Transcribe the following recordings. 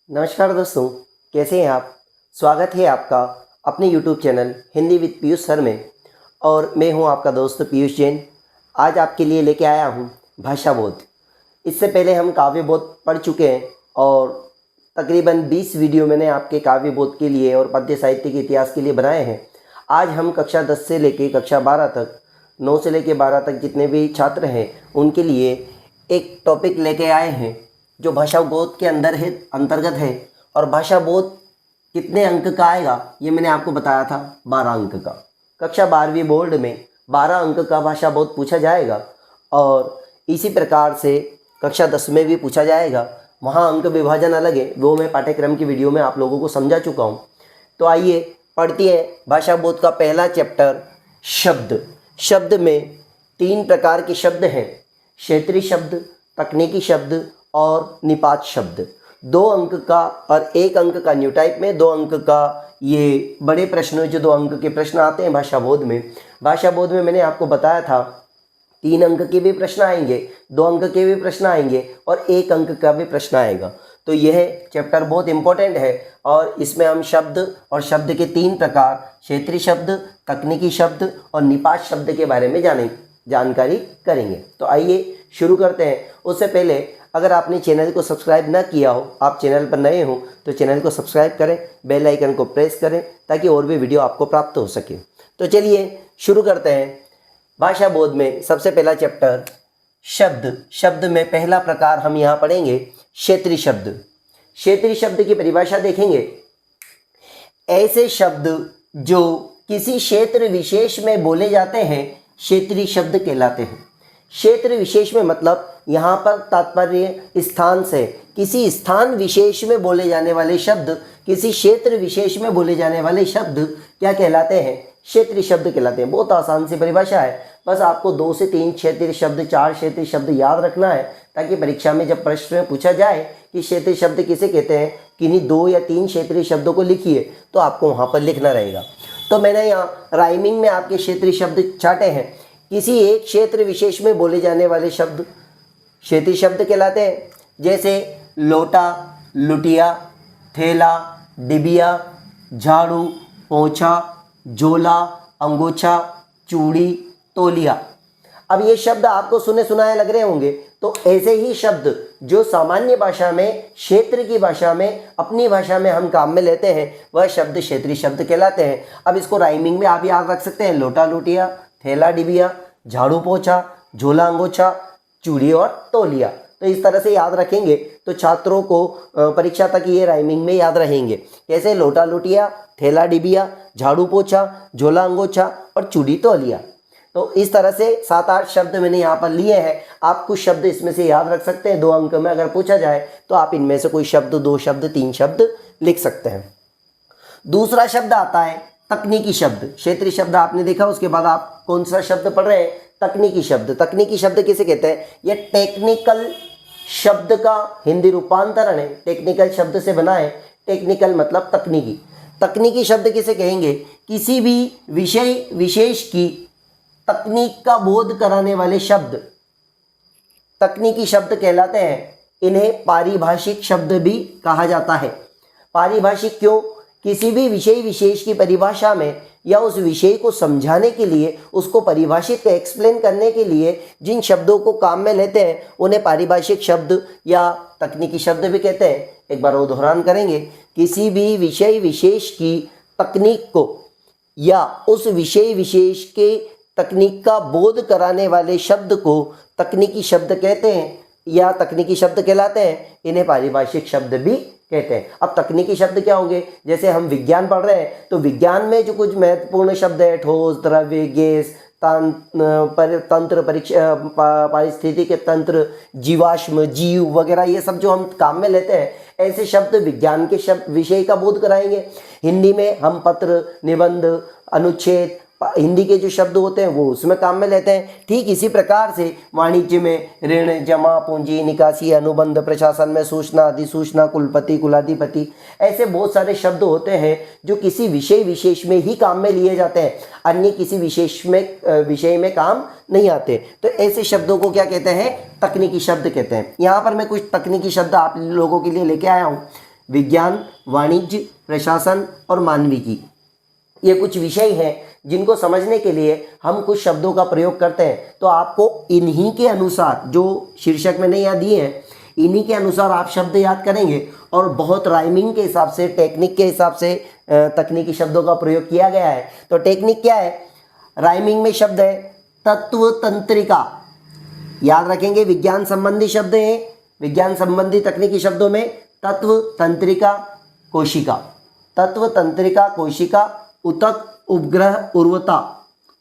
नमस्कार दोस्तों, कैसे हैं आप। स्वागत है आपका अपने YouTube channel Hindi with Piyush sir में। और मैं हूं आपका दोस्त पीयूष जैन। आज आपके लिए लेके आया हूं भाषा बोध। इससे पहले हम काव्य बोध पढ़ चुके हैं और तकरीबन 20 वीडियो मैंने आपके काव्य बोध के लिए और पद्य साहित्य के इतिहास के लिए बनाए हैं। आज हम कक्षा 10 से लेके कक्षा 12 तक, 9 से लेके 12 तक जितने भी छात्र हैं उनके लिए एक टॉपिक लेके आए हैं जो भाषा बोध के अंतर्गत है। और भाषा बोध कितने अंक का आएगा ये मैंने आपको बताया था, 12 अंक का। कक्षा 12वीं बोर्ड में 12 अंक का भाषा बोध पूछा जाएगा और इसी प्रकार से कक्षा 10 में भी पूछा जाएगा। वहाँ अंक विभाजन अलग है, वो मैं पाठ्यक्रम की वीडियो में आप लोगों को समझा चुका हूँ। तो आइए पढ़ती है भाषा बोध का पहला चैप्टर शब्द। शब्द में 3 प्रकार के शब्द हैं, क्षेत्रीय शब्द, तकनीकी शब्द और निपात शब्द। 2 अंक का और 1 अंक का न्यू टाइप में, 2 अंक का ये बड़े प्रश्न जो 2 अंक के प्रश्न आते हैं भाषा बोध में। भाषा बोध में मैंने आपको बताया था 3 अंक के भी प्रश्न आएंगे, 2 अंक के भी प्रश्न आएंगे और 1 अंक का भी प्रश्न आएगा। तो यह चैप्टर बहुत इंपॉर्टेंट है और इसमें हम शब्द और शब्द के 3 प्रकार, क्षेत्रीय शब्द, तकनीकी शब्द और निपात शब्द के बारे में जानकारी करेंगे। तो आइए शुरू करते हैं। उससे पहले अगर आपने चैनल को सब्सक्राइब ना किया हो, आप चैनल पर नए हो तो चैनल को सब्सक्राइब करें, बेल आइकन को प्रेस करें ताकि और भी वीडियो आपको प्राप्त हो सके। तो चलिए शुरू करते हैं। भाषा बोध में सबसे पहला चैप्टर शब्द। शब्द में पहला प्रकार हम यहाँ पढ़ेंगे क्षेत्रीय शब्द। क्षेत्रीय शब्द की परिभाषा देखेंगे, ऐसे शब्द जो किसी क्षेत्र विशेष में बोले जाते हैं क्षेत्रीय शब्द कहलाते हैं। क्षेत्र विशेष में मतलब यहाँ पर तात्पर्य स्थान से, किसी स्थान विशेष में बोले जाने वाले शब्द, किसी क्षेत्र विशेष में बोले जाने वाले शब्द क्या कहलाते हैं, क्षेत्रीय शब्द कहलाते हैं। बहुत आसान सी परिभाषा है, बस आपको 2 से 3 क्षेत्रीय शब्द, 4 क्षेत्रीय शब्द याद रखना है ताकि परीक्षा में जब प्रश्न पूछा जाए कि क्षेत्रीय शब्द किसे कहते हैं, किन्हीं 2 या 3 क्षेत्रीय शब्दों को लिखिए तो आपको वहाँ पर लिखना रहेगा। तो मैंने यहाँ राइमिंग में आपके क्षेत्रीय शब्द छाटे हैं। किसी एक क्षेत्र विशेष में बोले जाने वाले शब्द क्षेत्रीय शब्द कहलाते हैं, जैसे लोटा, लुटिया, थैला, डिबिया, झाड़ू, पोंछा, झोला, अंगोछा, चूड़ी, तौलिया। अब ये शब्द आपको सुने सुनाए लग रहे होंगे, तो ऐसे ही शब्द जो सामान्य भाषा में, क्षेत्र की भाषा में, अपनी भाषा में हम काम में लेते हैं वह शब्द क्षेत्रीय शब्द कहलाते हैं। अब इसको राइमिंग में आप याद रख सकते हैं, लोटा लुटिया, थैला डिबिया, झाड़ू पोछा, झोला अंगोछा, चूड़ी और तौलिया। तो इस तरह से याद रखेंगे तो छात्रों को परीक्षा तक ये राइमिंग में याद रहेंगे। कैसे, लोटा लुटिया, थैला डिबिया, झाड़ू पोछा, झोला अंगोछा और चूड़ी तौलिया। तो इस तरह से 7-8 शब्द मैंने यहाँ पर लिए हैं। आप कुछ शब्द इसमें से याद रख सकते हैं। 2 अंक में अगर पूछा जाए तो आप इनमें से कोई शब्द, 2 शब्द, 3 शब्द लिख सकते हैं। दूसरा शब्द आता है तकनीकी शब्द। क्षेत्रीय शब्द आपने देखा, उसके बाद आप कौन सा शब्द पढ़ रहे हैं, तकनीकी शब्द। तकनीकी शब्द किसे कहते हैं, यह टेक्निकल शब्द का हिंदी रूपांतरण है, टेक्निकल शब्द से बना है। टेक्निकल मतलब तकनीकी। तकनीकी शब्द किसे कहेंगे, किसी भी विषय विशेष की तकनीक का बोध कराने वाले शब्द तकनीकी शब्द कहलाते हैं। इन्हें पारिभाषिक शब्द भी कहा जाता है। पारिभाषिक क्यों, किसी भी विषय विशेष की परिभाषा में या उस विषय को समझाने के लिए, उसको परिभाषित एक्सप्लेन करने के लिए जिन शब्दों को काम में लेते हैं उन्हें पारिभाषिक शब्द या तकनीकी शब्द भी कहते हैं। एक बार वो दोहरान करेंगे, किसी भी विषय विशेष की तकनीक को या उस विषय विशेष के तकनीक का बोध कराने वाले शब्द को तकनीकी शब्द कहते हैं या तकनीकी शब्द कहलाते हैं। इन्हें पारिभाषिक शब्द भी कहते हैं। अब तकनीकी शब्द क्या होंगे, जैसे हम विज्ञान पढ़ रहे हैं तो विज्ञान में जो कुछ महत्वपूर्ण शब्द है, ठोस, द्रव्य, गैस, तंत्र, परीक्षा, पारिस्थितिक तंत्र, जीवाश्म, जीव वगैरह, ये सब जो हम काम में लेते हैं, ऐसे शब्द विज्ञान के शब्द विषय का बोध कराएंगे। हिंदी में हम पत्र, निबंध, अनुच्छेद, हिंदी के जो शब्द होते हैं वो उसमें काम में लेते हैं। ठीक इसी प्रकार से वाणिज्य में ऋण, जमा, पूंजी, निकासी, अनुबंध, प्रशासन में सूचना, अधिसूचना, कुलपति, कुलाधिपति, ऐसे बहुत सारे शब्द होते हैं जो किसी विषय विशेष में ही काम में लिए जाते हैं, अन्य किसी विषय में काम नहीं आते। तो ऐसे शब्दों को क्या कहते हैं, तकनीकी शब्द कहते हैं। यहाँ पर मैं कुछ तकनीकी शब्द आप लोगों के लिए लेके आया हूँ। विज्ञान, वाणिज्य, प्रशासन और मानविकी। ये कुछ विषय हैं जिनको समझने के लिए हम कुछ शब्दों का प्रयोग करते हैं। तो आपको इन्हीं के अनुसार, जो शीर्षक मैंने यहाँ दिए हैं, इन्हीं के अनुसार आप शब्द याद करेंगे और बहुत राइमिंग के हिसाब से, टेक्निक के हिसाब से तकनीकी शब्दों का प्रयोग किया गया है। तो टेक्निक क्या है? राइमिंग में शब्द है तत्व तंत्रिका, याद रखेंगे। विज्ञान संबंधी शब्द है, विज्ञान संबंधी तकनीकी शब्दों में तत्व तंत्रिका कोशिका, तत्व तंत्रिका कोशिका, उतक उपग्रह उर्वरता,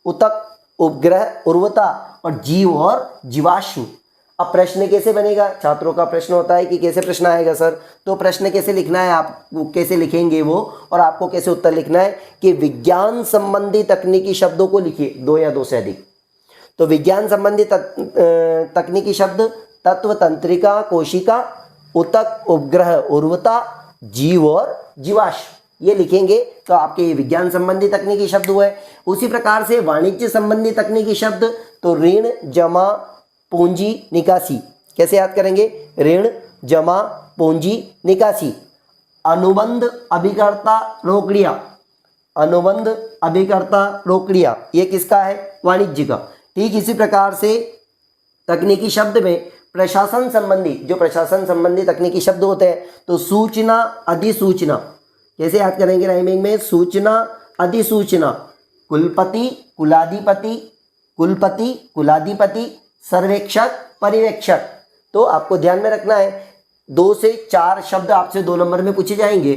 उतक उपग्रह उर्वरता और जीव और जीवाश्म। अब प्रश्न कैसे बनेगा? छात्रों का प्रश्न होता है कि कैसे प्रश्न आएगा सर, तो प्रश्न कैसे लिखना है, आप कैसे लिखेंगे वो, और आपको कैसे उत्तर लिखना है कि विज्ञान संबंधी तकनीकी शब्दों को लिखिए, 2 या 2 से अधिक। तो विज्ञान संबंधी तकनीकी शब्द तत्व तंत्रिका कोशिका, उतक उपग्रह उर्वरता, जीव और जीवाश्म, ये लिखेंगे तो आपके ये विज्ञान संबंधी तकनीकी शब्द हुए। उसी प्रकार से वाणिज्य संबंधी तकनीकी शब्द, तो ऋण, जमा, पूंजी, निकासी। कैसे याद करेंगे? ऋण, जमा, पूंजी, निकासी। अनुबंध, अभिकर्ता, रोकड़ियां, अनुबंध, अभिकर्ता, रोकड़ियां, ये किसका है? वाणिज्य का। ठीक इसी प्रकार से तकनीकी शब्द में प्रशासन संबंधी, जो प्रशासन संबंधी तकनीकी शब्द होते हैं, तो सूचना, अधिसूचना। कैसे याद करेंगे राइमिंग में? सूचना, अधिसूचना, कुलपति, कुलाधिपति, कुलपति, कुलाधिपति, सर्वेक्षक, पर्यवेक्षक। तो आपको ध्यान में रखना है 2 से 4 शब्द आपसे 2 नंबर में पूछे जाएंगे।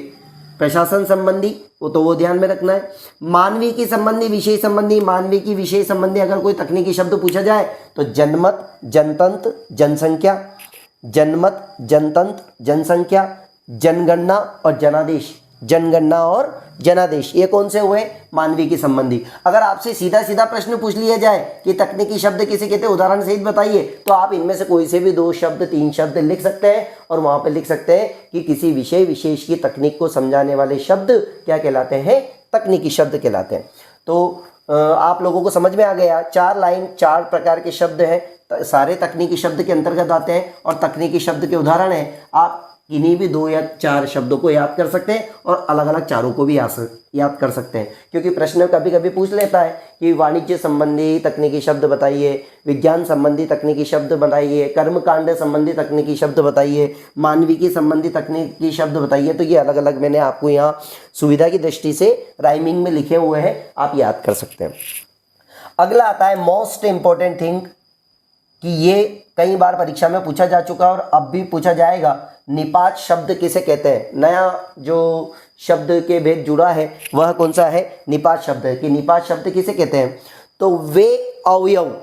प्रशासन संबंधी, वो ध्यान में रखना है। मानविकी संबंधी, विषय संबंधी, मानविकी विषय संबंधी अगर कोई तकनीकी शब्द पूछा जाए तो जनमत, जनतंत्र, जनसंख्या, जनमत, जनतंत्र, जनसंख्या, जनगणना और जनादेश, जनगणना और जनादेश, ये कौन से हुए? मानविकी संबंधी। अगर आपसे सीधा सीधा प्रश्न पूछ लिया जाए कि तकनीकी शब्द किसे कहते हैं, उदाहरण सहित बताइए, तो आप इनमें से कोई से भी 2 शब्द, 3 शब्द लिख सकते हैं और वहां पे लिख सकते हैं कि किसी विषय विशेष की तकनीक को समझाने वाले शब्द क्या कहलाते हैं? तकनीकी शब्द कहलाते हैं। तो आप लोगों को समझ में आ गया, 4 लाइन, 4 प्रकार के शब्द हैं, सारे तकनीकी शब्द के अंतर्गत आते हैं और तकनीकी शब्द के उदाहरण हैं। आप किन्हीं भी 2 या 4 शब्दों को याद कर सकते हैं और अलग अलग चारों को भी याद कर सकते हैं, क्योंकि प्रश्न कभी कभी पूछ लेता है कि वाणिज्य संबंधी तकनीकी शब्द बताइए, विज्ञान संबंधी तकनीकी शब्द बताइए, कर्मकांड संबंधी तकनीकी शब्द बताइए, मानविकी संबंधी तकनीकी शब्द बताइए। तो ये अलग अलग मैंने आपको यहाँ सुविधा की दृष्टि से राइमिंग में लिखे हुए हैं, आप याद कर सकते हैं। अगला आता है मोस्ट इंपॉर्टेंट थिंग, कि ये कई बार परीक्षा में पूछा जा चुका है और अब भी पूछा जाएगा। निपात शब्द किसे कहते हैं? नया जो शब्द के भेद जुड़ा है वह कौन सा है? निपात शब्द है। कि निपात शब्द किसे कहते हैं? तो वे अवयव।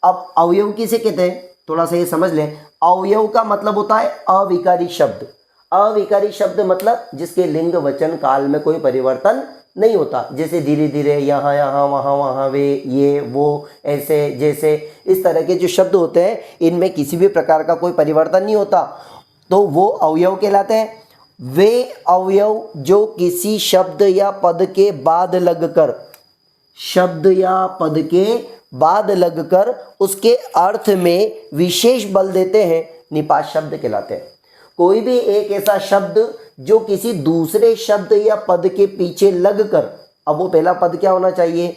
अब अवयव किसे कहते हैं? थोड़ा सा ये समझ लें। अवयव का मतलब होता है अविकारी शब्द। अविकारी शब्द मतलब जिसके लिंग वचन काल में कोई परिवर्तन नहीं होता, जैसे धीरे धीरे, यहाँ यहाँ, वहाँ वहाँ, वे, ये, वो, ऐसे, जैसे, इस तरह के जो शब्द होते हैं इनमें किसी भी प्रकार का कोई परिवर्तन नहीं होता, तो वो अवयव कहलाते हैं। वे अवयव जो किसी शब्द या पद के बाद लगकर, शब्द या पद के बाद लगकर उसके अर्थ में विशेष बल देते हैं, निपात शब्द कहलाते हैं। कोई भी एक ऐसा शब्द जो किसी दूसरे शब्द या पद के पीछे लगकर, अब वो पहला पद क्या होना चाहिए?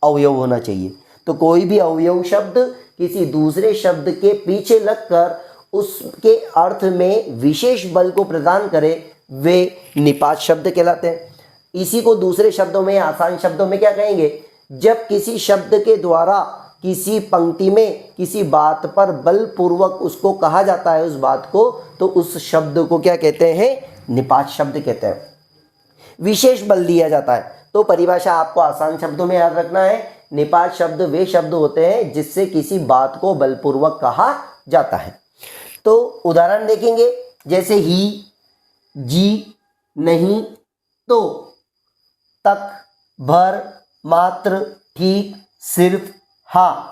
अवयव होना चाहिए। तो कोई भी अवयव शब्द किसी दूसरे शब्द के पीछे लगकर उसके अर्थ में विशेष बल को प्रदान करे, वे निपात शब्द कहलाते हैं। इसी को दूसरे शब्दों में, आसान शब्दों में क्या कहेंगे? जब किसी शब्द के द्वारा किसी पंक्ति में किसी बात पर बलपूर्वक उसको कहा जाता है, उस बात को, तो उस शब्द को क्या कहते हैं? निपात शब्द कहते हैं। विशेष बल दिया जाता है। तो परिभाषा आपको आसान शब्दों में याद रखना है। निपात शब्द वे शब्द होते हैं जिससे किसी बात को बलपूर्वक कहा जाता है। तो उदाहरण देखेंगे, जैसे ही, जी, नहीं, तो, तक, भर, मात्र, ठीक, सिर्फ, हाँ।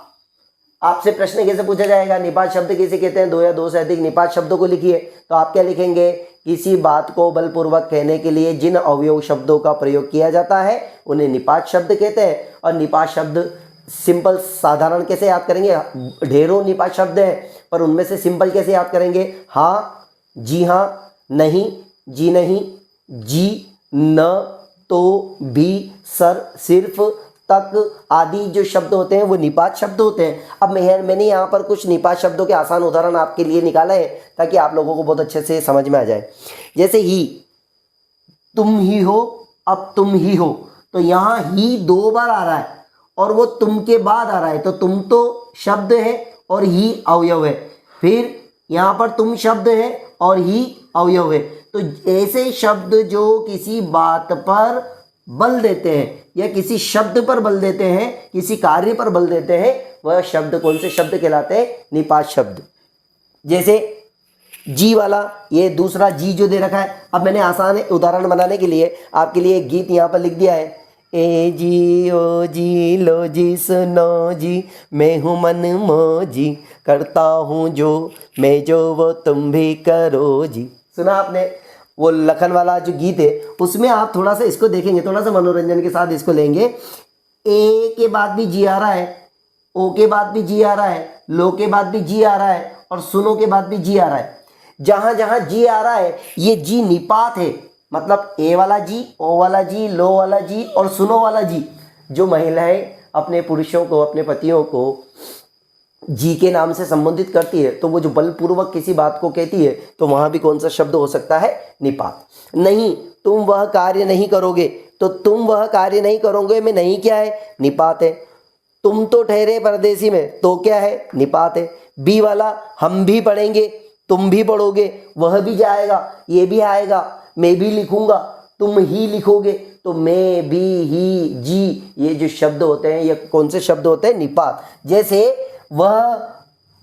आपसे प्रश्न कैसे पूछा जाएगा? निपात शब्द किसे कहते हैं? 2 या 2 से अधिक निपात शब्दों को लिखिए। तो आप क्या लिखेंगे? किसी बात को बलपूर्वक कहने के लिए जिन अवयव शब्दों का प्रयोग किया जाता है उन्हें निपात शब्द कहते हैं। और निपात शब्द सिंपल, साधारण कैसे याद करेंगे? ढेरों निपात शब्द हैं, पर उनमें से सिंपल कैसे याद करेंगे? हाँ, जी हाँ, नहीं, जी नहीं, जी, न, तो, भी, सर, सिर्फ, तक आदि जो शब्द होते हैं वो निपात शब्द होते हैं। अब मैंने यहाँ पर कुछ निपात शब्दों के आसान उदाहरण आपके लिए निकाले हैं ताकि आप लोगों को बहुत अच्छे से समझ में आ जाए। जैसे ही, तुम ही हो, अब तुम ही हो, तो यहाँ ही 2 बार आ रहा है और वो तुम के बाद आ रहा है, तो तुम तो शब्द है और ही अवयव है। फिर यहाँ पर तुम शब्द है और ही अवयव है। तो ऐसे शब्द जो किसी बात पर बल देते हैं या किसी शब्द पर बल देते हैं, किसी कार्य पर बल देते हैं, वह शब्द कौन से शब्द कहलाते हैं? निपात शब्द। जैसे जी वाला, ये दूसरा जी जो दे रखा है। अब मैंने आसान उदाहरण बनाने के लिए आपके लिए एक गीत यहाँ पर लिख दिया है। ए जी ओ जी लो जी सुनो जी, मैं हूँ मन मौजी, करता हूँ जो मैं जो वो तुम भी करो जी। सुना आपने? वो लखन वाला जो गीत है उसमें आप थोड़ा सा इसको देखेंगे, थोड़ा सा मनोरंजन के साथ इसको लेंगे। ए के बाद भी जी आ रहा है, ओ के बाद भी जी आ रहा है, लो के बाद भी जी आ रहा है और सुनो के बाद भी जी आ रहा है। जहां जहां जी आ रहा है ये जी निपात है, मतलब ए वाला जी, ओ वाला जी, लो वाला जी और सुनो वाला जी। जो महिलाएं अपने पुरुषों को, अपने पतियों को जी के नाम से संबोधित करती है तो वो जो बलपूर्वक किसी बात को कहती है तो वहां भी कौन सा शब्द हो सकता है? निपात। नहीं, तुम वह कार्य नहीं करोगे, तो तुम वह कार्य नहीं करोगे में नहीं क्या है? निपात है। तुम तो ठहरे परदेसी में, तो क्या है? निपात है। बी वाला, हम भी पढ़ेंगे, तुम भी पढ़ोगे, वह भी जाएगा, ये भी आएगा, मैं भी लिखूंगा, तुम ही लिखोगे, तो मैं भी, ही, जी, ये जो शब्द होते हैं ये कौन से शब्द होते हैं? निपात। जैसे वह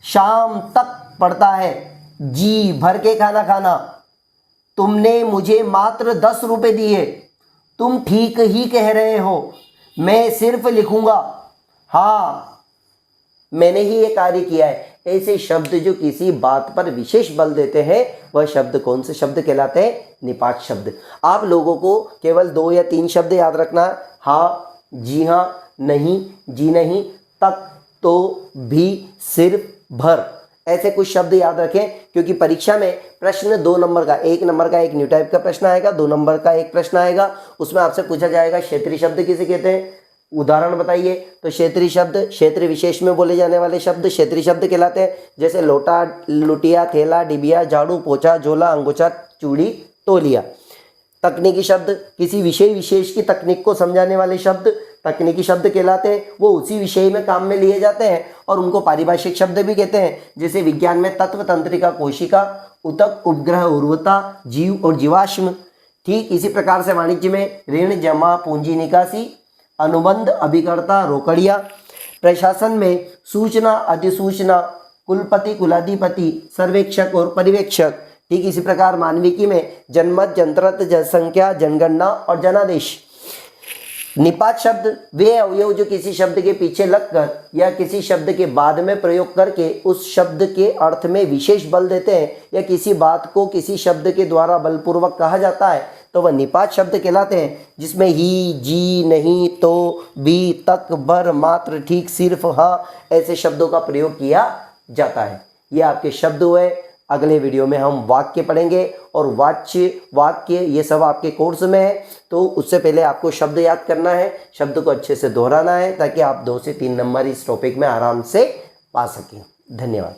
शाम तक पढ़ता है, जी भर के खाना खाना, तुमने मुझे मात्र 10 रुपए दिए, तुम ठीक ही कह रहे हो, मैं सिर्फ लिखूंगा, हाँ मैंने ही ये कार्य किया है। ऐसे शब्द जो किसी बात पर विशेष बल देते हैं वह शब्द कौन से शब्द कहलाते हैं? निपात शब्द। आप लोगों को केवल 2 या 3 शब्द याद रखना है, हाँ, जी हाँ, नहीं, जी नहीं, तक, तो, भी, सिर्फ, भर, ऐसे कुछ शब्द याद रखें क्योंकि परीक्षा में प्रश्न 2 नंबर का, 1 नंबर का एक न्यू टाइप का प्रश्न आएगा, 2 नंबर का एक प्रश्न आएगा। उसमें आपसे पूछा जाएगा क्षेत्रीय शब्द किसे कहते हैं? उदाहरण बताइए। तो क्षेत्रीय शब्द, क्षेत्र विशेष में बोले जाने वाले शब्द क्षेत्रीय शब्द कहलाते हैं। जैसे लोटा, लुटिया, थैला, डिबिया, झाड़ू, पोछा, झोला, अंगोछा, चूड़ी, तौलिया। तकनीकी शब्द, किसी विषय विशेष की तकनीक को समझाने वाले शब्द तकनीकी शब्द कहलाते हैं। वो उसी विषय में काम में लिए जाते हैं और उनको पारिभाषिक शब्द भी कहते हैं। जैसे विज्ञान में तत्व, तंत्रिका, कोशिका, उतक, उपग्रह, उर्वरता, जीव और जीवाश्म। ठीक इसी प्रकार से वाणिज्य में ऋण, जमा, पूंजी, निकासी, अनुबंध, अभिकर्ता, रोकड़िया। प्रशासन में सूचना, अधिसूचना, कुलपति, कुलाधिपति, सर्वेक्षक और पर्यवेक्षक। ठीक इसी प्रकार मानविकी में जनमत, जनतंत्र, जनसंख्या, जनगणना और जनादेश। निपात शब्द वे अवयव जो किसी शब्द के पीछे लगकर या किसी शब्द के बाद में प्रयोग करके उस शब्द के अर्थ में विशेष बल देते हैं या किसी बात को किसी शब्द के द्वारा बलपूर्वक कहा जाता है तो वह निपात शब्द कहलाते हैं। जिसमें ही, जी, नहीं, तो, भी, तक, भर, मात्र, ठीक, सिर्फ, हाँ ऐसे शब्दों का प्रयोग किया जाता है। ये आपके शब्द हुए। अगले वीडियो में हम वाक्य पढ़ेंगे और वाक्य ये सब आपके कोर्स में है। तो उससे पहले आपको शब्द याद करना है, शब्द को अच्छे से दोहराना है ताकि आप 2 से 3 नंबर इस टॉपिक में आराम से पा सकें। धन्यवाद।